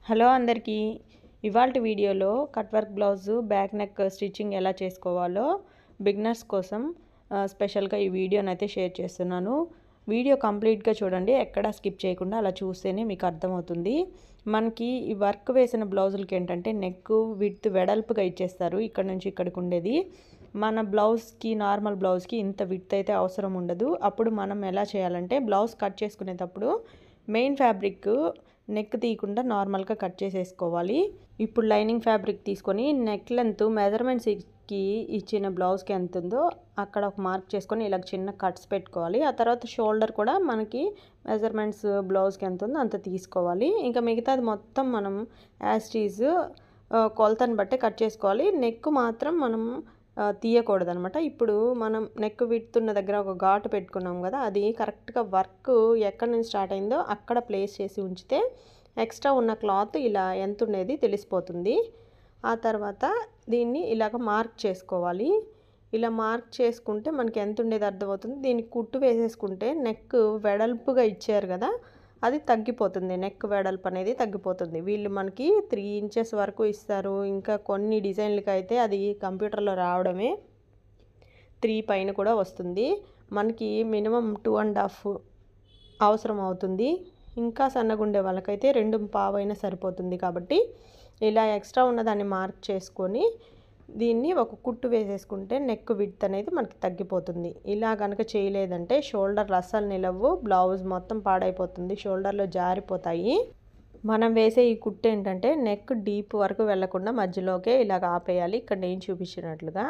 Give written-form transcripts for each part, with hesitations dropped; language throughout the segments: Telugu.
హలో అందరికీ ఇవాల్టి వీడియోలో cut work blouse back neck stitching ఎలా చేసుకోవాలో బిగినర్స్ కోసం స్పెషల్గా ఈ వీడియోని అయితే షేర్ చేస్తున్నాను. వీడియో కంప్లీట్గా చూడండి, ఎక్కడా స్కిప్ చేయకుండా అలా చూస్తేనే మీకు అర్థమవుతుంది. మనకి ఈ వర్క్ వేసిన బ్లౌజులకి ఏంటంటే నెక్ విడ్త్ వెడల్పుగా ఇచ్చేస్తారు, ఇక్కడ నుంచి ఇక్కడికి ఉండేది. మన బ్లౌజ్కి నార్మల్ బ్లౌజ్కి ఇంత విడ్త్ అయితే అవసరం ఉండదు. అప్పుడు మనం ఎలా చేయాలంటే బ్లౌజ్ కట్ చేసుకునేటప్పుడు మెయిన్ ఫ్యాబ్రిక్ నెక్ తీయకుండా నార్మల్గా కట్ చేసేసుకోవాలి. ఇప్పుడు లైనింగ్ ఫ్యాబ్రిక్ తీసుకొని నెక్ లెంత్ మెజర్మెంట్స్కి ఇచ్చిన బ్లౌజ్కి ఎంత ఉందో అక్కడ ఒక మార్క్ చేసుకొని ఇలా చిన్న కట్స్ పెట్టుకోవాలి. ఆ తర్వాత షోల్డర్ కూడా మనకి మెజర్మెంట్స్ బ్లౌజ్కి ఎంత ఉందో అంత తీసుకోవాలి. ఇంకా మిగతాది మొత్తం మనం యాజ్ టీజ్ కొలతను బట్టి కట్ చేసుకోవాలి. నెక్ మాత్రం మనం తీయకూడదనమాట. ఇప్పుడు మనం నెక్ విడుతున్న దగ్గర ఒక ఘాటు పెట్టుకున్నాం కదా, అది కరెక్ట్గా వర్క్ ఎక్కడి నుంచి స్టార్ట్ అయిందో అక్కడ ప్లేస్ చేసి ఉంచితే ఎక్స్ట్రా ఉన్న క్లాత్ ఇలా ఎంత ఉండేది తెలిసిపోతుంది. ఆ తర్వాత దీన్ని ఇలాగ మార్క్ చేసుకోవాలి. ఇలా మార్క్ చేసుకుంటే మనకి ఎంత ఉండేది అర్థమవుతుంది. దీనికి కుట్టు వేసేసుకుంటే నెక్ వెడల్పుగా ఇచ్చారు కదా, అది తగ్గిపోతుంది. నెక్ వెడల్పు అనేది తగ్గిపోతుంది. వీళ్ళు మనకి 3 ఇంచెస్ వరకు ఇస్తారు. ఇంకా కొన్ని డిజైన్లకి అయితే అది కంప్యూటర్లో రావడమే 3 పైన కూడా వస్తుంది. మనకి మినిమం 2.5 అవసరం అవుతుంది. ఇంకా సన్నగుండే వాళ్ళకైతే 2.5 అయినా సరిపోతుంది. కాబట్టి ఇలా ఎక్స్ట్రా ఉన్నదాన్ని మార్క్ చేసుకొని దీన్ని ఒక కుట్టు వేసేసుకుంటే నెక్ విడ్త్ అనేది మనకి తగ్గిపోతుంది. ఇలా కనుక చేయలేదంటే షోల్డర్ అస్సలు నిలవు, బ్లౌజ్ మొత్తం పాడైపోతుంది, షోల్డర్లో జారిపోతాయి. మనం వేసే ఈ కుట్టు ఏంటంటే నెక్ డీప్ వరకు వెళ్లకుండా మధ్యలోకే ఇలాగ ఆపేయాలి. ఇక్కడ నేను చూపించినట్లుగా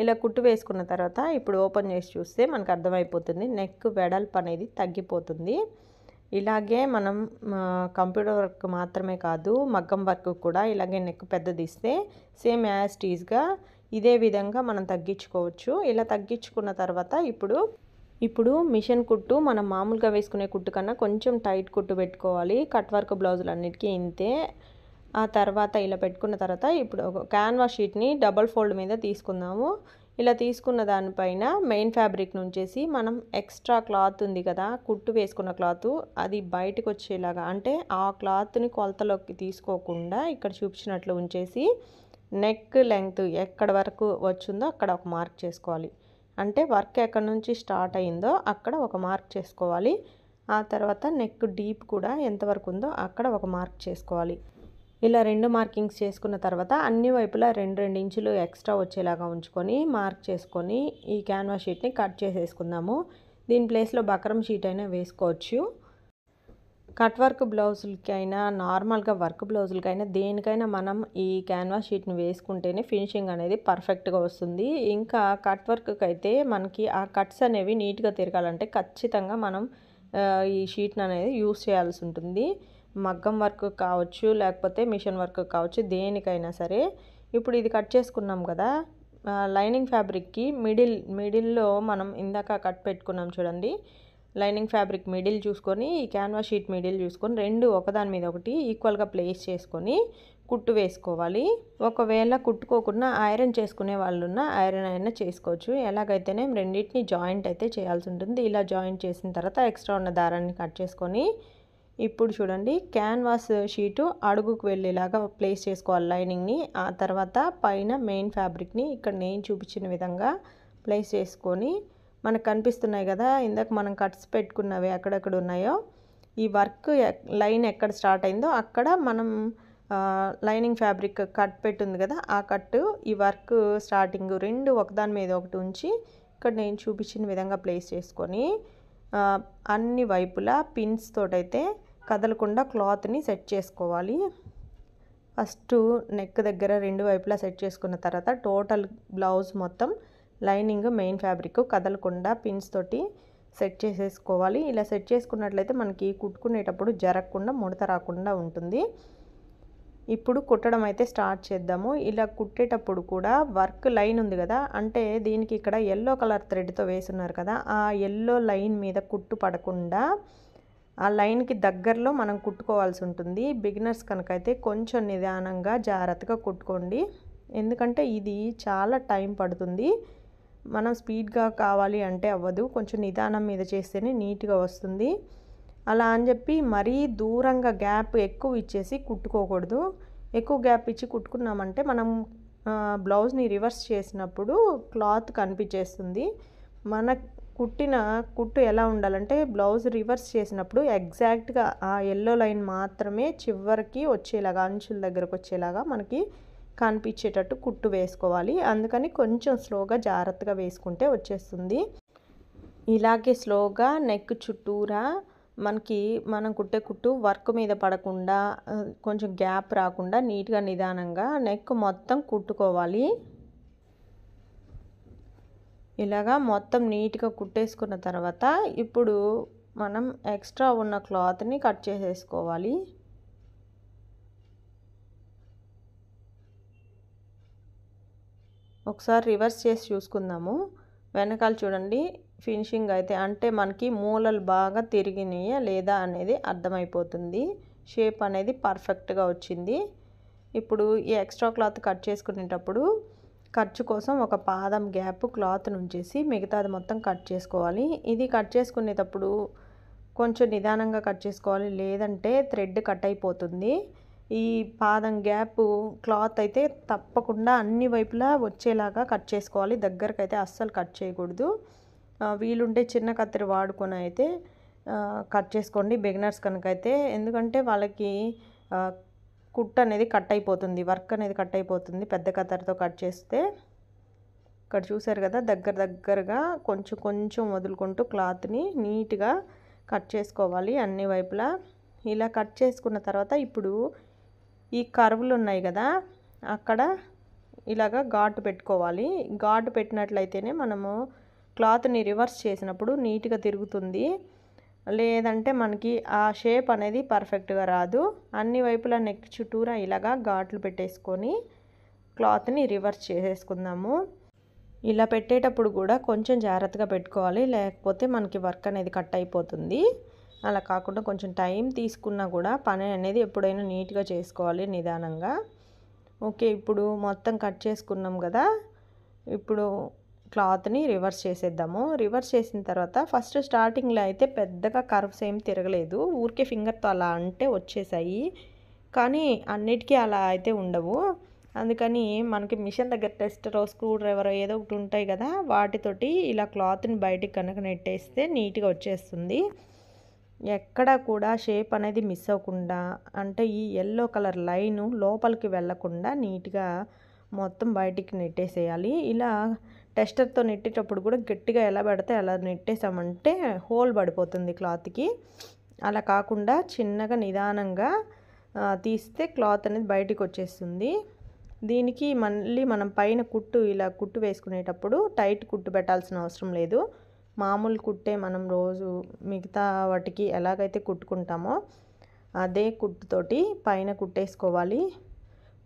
ఇలా కుట్టు వేసుకున్న తర్వాత ఇప్పుడు ఓపెన్ చేసి చూస్తే మనకు అర్థమైపోతుంది నెక్ వెడల్పు అనేది తగ్గిపోతుంది. ఇలాగే మనం కంప్యూటర్ వర్క్ మాత్రమే కాదు, మగ్గం వర్క్ కూడా ఇలాగే నెక్ పెద్దది ఇస్తే సేమ్ యాజ్ టీజ్గా ఇదే విధంగా మనం తగ్గించుకోవచ్చు. ఇలా తగ్గించుకున్న తర్వాత ఇప్పుడు మిషన్ కుట్టు మనం మామూలుగా వేసుకునే కుట్టు కన్నా కొంచెం టైట్ కుట్టు పెట్టుకోవాలి. కట్ వర్క్ బ్లౌజులు అన్నిటికీ ఇంతే. ఆ తర్వాత ఇలా పెట్టుకున్న తర్వాత ఇప్పుడు ఒక క్యాన్వాస్ షీట్ని డబల్ ఫోల్డ్ మీద తీసుకుందాము. ఇలా తీసుకున్న దానిపైన మెయిన్ ఫ్యాబ్రిక్ నుంచేసి మనం ఎక్స్ట్రా క్లాత్ ఉంది కదా, కుట్టు వేసుకున్న క్లాత్, అది బయటకు వచ్చేలాగా, అంటే ఆ క్లాత్ని కొలతలోకి తీసుకోకుండా ఇక్కడ చూపించినట్లు ఉంచేసి నెక్ లెంగ్త్ ఎక్కడ వరకు వచ్చిందో అక్కడ ఒక మార్క్ చేసుకోవాలి. అంటే వర్క్ ఎక్కడి నుంచి స్టార్ట్ అయిందో అక్కడ ఒక మార్క్ చేసుకోవాలి. ఆ తర్వాత నెక్ డీప్ కూడా ఎంతవరకు ఉందో అక్కడ ఒక మార్క్ చేసుకోవాలి. ఇలా 2 మార్కింగ్స్ చేసుకున్న తర్వాత అన్ని వైపులా 2 ఇంచులు ఎక్స్ట్రా వచ్చేలాగా ఉంచుకొని మార్క్ చేసుకొని ఈ క్యాన్వాస్ షీట్ని కట్ చేసేసుకుందాము. దీని ప్లేస్లో బక్రం షీట్ అయినా వేసుకోవచ్చు. కట్ వర్క్ బ్లౌజులకైనా నార్మల్గా వర్క్ బ్లౌజులకైనా దేనికైనా మనం ఈ క్యాన్వాస్ షీట్ని వేసుకుంటేనే ఫినిషింగ్ అనేది పర్ఫెక్ట్గా వస్తుంది. ఇంకా కట్ వర్క్కి అయితే మనకి ఆ కట్స్ అనేవి నీట్గా తిరగాలంటే ఖచ్చితంగా మనం ఈ షీట్ని అనేది యూస్ చేయాల్సి ఉంటుంది. మగ్గం వర్క్ కావచ్చు, లేకపోతే మిషన్ వర్క్ కావచ్చు, దేనికైనా సరే. ఇప్పుడు ఇది కట్ చేసుకున్నాం కదా, లైనింగ్ ఫ్యాబ్రిక్కి మిడిల్లో మనం ఇందాక కట్ పెట్టుకున్నాం చూడండి, లైనింగ్ ఫ్యాబ్రిక్ మిడిల్ చూసుకొని ఈ క్యాన్వాస్ షీట్ మిడిల్ చూసుకొని 2 ఒకదాని మీద ఒకటి ఈక్వల్గా ప్లేస్ చేసుకొని కుట్టు వేసుకోవాలి. ఒకవేళ కుట్టుకోకుండా ఐరన్ చేసుకునే వాళ్ళున్న ఐరన్ అయినా చేసుకోవచ్చు. ఎలాగైతేనే రెండింటిని జాయింట్ అయితే చేయాల్సి ఉంటుంది. ఇలా జాయింట్ చేసిన తర్వాత ఎక్స్ట్రా ఉన్న దారాన్ని కట్ చేసుకొని ఇప్పుడు చూడండి క్యాన్వాస్ షీటు అడుగుకు వెళ్ళేలాగా ప్లేస్ చేసుకోవాలి లైనింగ్ని. ఆ తర్వాత పైన మెయిన్ ఫ్యాబ్రిక్ని ఇక్కడ నేను చూపించిన విధంగా ప్లేస్ చేసుకొని మనకు కనిపిస్తున్నాయి కదా ఇందాక మనం కట్స్ పెట్టుకున్నవి ఎక్కడెక్కడ ఉన్నాయో, ఈ వర్క్ లైన్ ఎక్కడ స్టార్ట్ అయిందో అక్కడ మనం లైనింగ్ ఫ్యాబ్రిక్ కట్ పెట్టుంది కదా, ఆ కట్ ఈ వర్క్ స్టార్టింగ్ 2 ఒకదాని మీద ఒకటి ఉంచి ఇక్కడ నేను చూపించిన విధంగా ప్లేస్ చేసుకొని అన్ని వైపులా పిన్స్ తోటైతే కదలకుండా క్లాత్ని సెట్ చేసుకోవాలి. ఫస్ట్ నెక్ దగ్గర 2 వైపులా సెట్ చేసుకున్న తర్వాత టోటల్ బ్లౌజ్ మొత్తం లైనింగ్ మెయిన్ ఫ్యాబ్రిక్ కదలకుండా పిన్స్ తోటి సెట్ చేసేసుకోవాలి. ఇలా సెట్ చేసుకున్నట్లయితే మనకి కుట్టుకునేటప్పుడు జరగకుండా ముడత రాకుండా ఉంటుంది. ఇప్పుడు కుట్టడం అయితే స్టార్ట్ చేద్దాము. ఇలా కుట్టేటప్పుడు కూడా వర్క్ లైన్ ఉంది కదా, అంటే దీనికి ఇక్కడ ఎల్లో కలర్ థ్రెడ్తో వేసున్నారు కదా, ఆ ఎల్లో లైన్ మీద కుట్టు పడకుండా ఆ లైన్కి దగ్గరలో మనం కుట్టుకోవాల్సి ఉంటుంది. బిగినర్స్ కనుకైతే కొంచెం నిదానంగా జాగ్రత్తగా కుట్టుకోండి, ఎందుకంటే ఇది చాలా టైం పడుతుంది. మనం స్పీడ్గా కావాలి అంటే అవ్వదు, కొంచెం నిదానం మీద చేస్తేనే నీట్గా వస్తుంది. అలా అని చెప్పి మరీ దూరంగా గ్యాప్ ఎక్కువ ఇచ్చేసి కుట్టుకోకూడదు. ఎక్కువ గ్యాప్ ఇచ్చి కుట్టుకున్నామంటే మనం బ్లౌజ్ని రివర్స్ చేసినప్పుడు క్లాత్ కనిపించేస్తుంది. మన కుట్టిన కుట్టు ఎలా ఉండాలంటే బ్లౌజ్ రివర్స్ చేసినప్పుడు ఎగ్జాక్ట్గా ఆ ఎల్లో లైన్ మాత్రమే చివరికి వచ్చేలాగా, అంచుల దగ్గరకు వచ్చేలాగా మనకి కనిపించేటట్టు కుట్టు వేసుకోవాలి. అందుకని కొంచెం స్లోగా జాగ్రత్తగా వేసుకుంటే వచ్చేస్తుంది. ఇలాగే స్లోగా నెక్ చుట్టూరా మనకి మనం కుట్టే కుట్టు వర్క్ మీద పడకుండా, కొంచెం గ్యాప్ రాకుండా నీట్గా నిదానంగా నెక్ మొత్తం కుట్టుకోవాలి. ఇలాగా మొత్తం నీట్గా కుట్టేసుకున్న తర్వాత ఇప్పుడు మనం ఎక్స్ట్రా ఉన్న క్లాత్ని కట్ చేసేసుకోవాలి. ఒకసారి రివర్స్ చేసి చూసుకుందాము. వెనకాల చూడండి ఫినిషింగ్ అయితే అంటే మనకి మూలలు బాగా తిరిగినాయా లేదా అనేది అర్థమైపోతుంది. షేప్ అనేది పర్ఫెక్ట్గా వచ్చింది. ఇప్పుడు ఈ ఎక్స్ట్రా క్లాత్ కట్ చేసుకునేటప్పుడు ఖర్చు కోసం ఒక పాదం గ్యాప్ క్లాత్ నుంచేసి మిగతాది మొత్తం కట్ చేసుకోవాలి. ఇది కట్ చేసుకునేటప్పుడు కొంచెం నిదానంగా కట్ చేసుకోవాలి, లేదంటే థ్రెడ్ కట్ అయిపోతుంది. ఈ పాదం గ్యాప్ క్లాత్ అయితే తప్పకుండా అన్ని వైపులా వచ్చేలాగా కట్ చేసుకోవాలి. దగ్గరకైతే అస్సలు కట్ చేయకూడదు. వీలుంటే చిన్న కత్తెర వాడుకొని అయితే కట్ చేసుకోండి బిగినర్స్ కనుకైతే. ఎందుకంటే వాళ్ళకి కుట్ అనేది కట్ అయిపోతుంది, వర్క్ అనేది కట్ అయిపోతుంది పెద్ద కత్తెరతో కట్ చేస్తే. ఇక్కడ చూసారు కదా, దగ్గరగా కొంచెం కొంచెం వదులుకుంటూ క్లాత్ని నీట్గా కట్ చేసుకోవాలి అన్ని వైపులా. ఇలా కట్ చేసుకున్న తర్వాత ఇప్పుడు ఈ కర్వ్లు ఉన్నాయి కదా, అక్కడ ఇలాగా ఘాటు పెట్టుకోవాలి. ఘాటు పెట్టినట్లయితేనే మనము క్లాత్ని రివర్స్ చేసినప్పుడు నీట్గా తిరుగుతుంది, లేదంటే మనకి ఆ షేప్ అనేది పర్ఫెక్ట్గా రాదు. అన్ని వైపులా నెక్ చుట్టూరా ఇలాగా ఘాట్లు పెట్టేసుకొని క్లాత్ని రివర్స్ చేసేసుకుందాము. ఇలా పెట్టేటప్పుడు కూడా కొంచెం జాగ్రత్తగా పెట్టుకోవాలి, లేకపోతే మనకి వర్క్ అనేది కట్ అయిపోతుంది. అలా కాకుండా కొంచెం టైం తీసుకున్నా కూడా పని అనేది ఎప్పుడైనా నీట్గా చేసుకోవాలి నిదానంగా. ఓకే, ఇప్పుడు మొత్తం కట్ చేసుకున్నాం కదా, ఇప్పుడు క్లాత్ని రివర్స్ చేసేద్దాము. రివర్స్ చేసిన తర్వాత ఫస్ట్ స్టార్టింగ్లో అయితే పెద్దగా కర్వ్స్ ఏం తిరగలేదు, ఊరికే ఫింగర్తో అలా అంటే వచ్చేసాయి. కానీ అన్నిటికీ అలా అయితే ఉండవు. అందుకని మనకి మిషన్ దగ్గర టెస్టరో స్క్రూ డ్రైవరో ఏదో ఒకటి ఉంటాయి కదా, వాటితోటి ఇలా క్లాత్ని బయటికి కనుక నెట్టేస్తే నీట్గా వచ్చేస్తుంది. ఎక్కడ కూడా షేప్ అనేది మిస్ అవ్వకుండా, అంటే ఈ ఎల్లో కలర్ లైను లోపలికి వెళ్ళకుండా నీట్గా మొత్తం బయటికి నెట్టేసేయాలి. ఇలా టెస్టర్తో నెట్టేటప్పుడు కూడా గట్టిగా ఎలా పెడితే అలా నెట్టేసామంటే హోల్ పడిపోతుంది క్లాత్కి. అలా కాకుండా చిన్నగా నిదానంగా తీస్తే క్లాత్ అనేది బయటికి వచ్చేస్తుంది. దీనికి మళ్ళీ మనం పైన కుట్టు ఇలా కుట్టు వేసుకునేటప్పుడు టైట్ కుట్టు పెట్టాల్సిన అవసరం లేదు. మామూలు కుట్టే మనం రోజు మిగతా వాటికి ఎలాగైతే కుట్టుకుంటామో అదే కుట్టుతోటి పైన కుట్టేసుకోవాలి.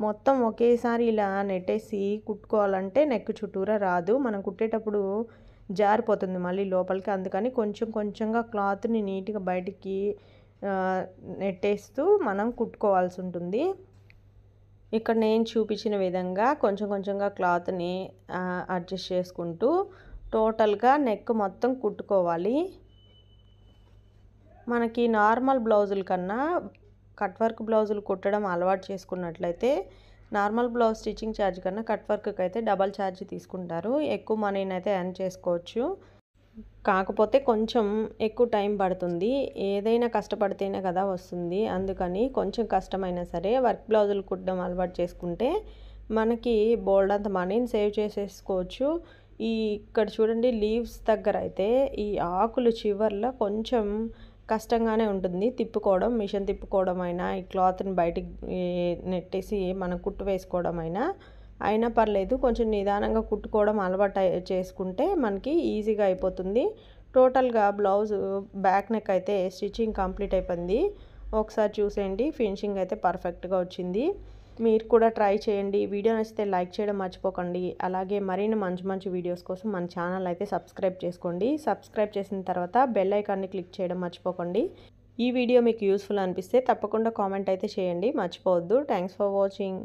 మొత్తం ఒకేసారి ఇలా నెట్టేసి కుట్టుకోవాలంటే నెక్ చుట్టూరా రాదు, మనం కుట్టేటప్పుడు జారిపోతుంది మళ్ళీ లోపలికి. అందుకని కొంచెం కొంచెంగా క్లాత్ని నీట్గా బయటికి నెట్టేస్తూ మనం కుట్టుకోవాల్సి ఉంటుంది. ఇక్కడ నేను చూపించిన విధంగా కొంచెం కొంచెంగా క్లాత్ని అడ్జస్ట్ చేసుకుంటూ టోటల్గా నెక్ మొత్తం కుట్టుకోవాలి. మనకి నార్మల్ బ్లౌజుల కన్నా కట్ వర్క్ బ్లౌజులు కుట్టడం అలవాటు చేసుకున్నట్లయితే నార్మల్ బ్లౌజ్ స్టిచ్చింగ్ ఛార్జ్ కన్నా కట్ వర్క్కి అయితే డబల్ ఛార్జ్ తీసుకుంటారు. ఎక్కువ మనీని అయితే ఎర్న్ చేసుకోవచ్చు. కాకపోతే కొంచెం ఎక్కువ టైం పడుతుంది. ఏదైనా కష్టపడితేనే కదా వస్తుంది. అందుకని కొంచెం కష్టమైనా సరే వర్క్ బ్లౌజులు కుట్టడం అలవాటు చేసుకుంటే మనకి బోల్డ్ అంత మనీని సేవ్ చేసేసుకోవచ్చు. ఇక్కడ చూడండి లీవ్స్ దగ్గర అయితే ఈ ఆకులు చివర్లో కొంచెం కష్టంగానే ఉంటుంది తిప్పుకోవడం, మిషన్ తిప్పుకోవడం అయినా, ఈ క్లాత్ని బయటికి నెట్టేసి మనం కుట్టు వేసుకోవడం అయినా పర్లేదు. కొంచెం నిదానంగా కుట్టుకోవడం అలవాటు చేసుకుంటే మనకి ఈజీగా అయిపోతుంది. టోటల్గా బ్లౌజ్ బ్యాక్ నెక్ అయితే స్టిచ్చింగ్ కంప్లీట్ అయిపోయింది. ఒకసారి చూసేయండి, ఫినిషింగ్ అయితే పర్ఫెక్ట్గా వచ్చింది. మీరు కూడా ట్రై చేయండి. వీడియో నచ్చితే లైక్ చేయడం మర్చిపోకండి. అలాగే మరిన్ని మంచి మంచి వీడియోస్ కోసం మన ఛానల్ అయితే సబ్స్క్రైబ్ చేసుకోండి. సబ్స్క్రైబ్ చేసిన తర్వాత బెల్ ఐకాన్ని క్లిక్ చేయడం మర్చిపోకండి. ఈ వీడియో మీకు యూస్ఫుల్ అనిపిస్తే తప్పకుండా కామెంట్ అయితే చేయండి, మర్చిపోవద్దు. Thanks for watching.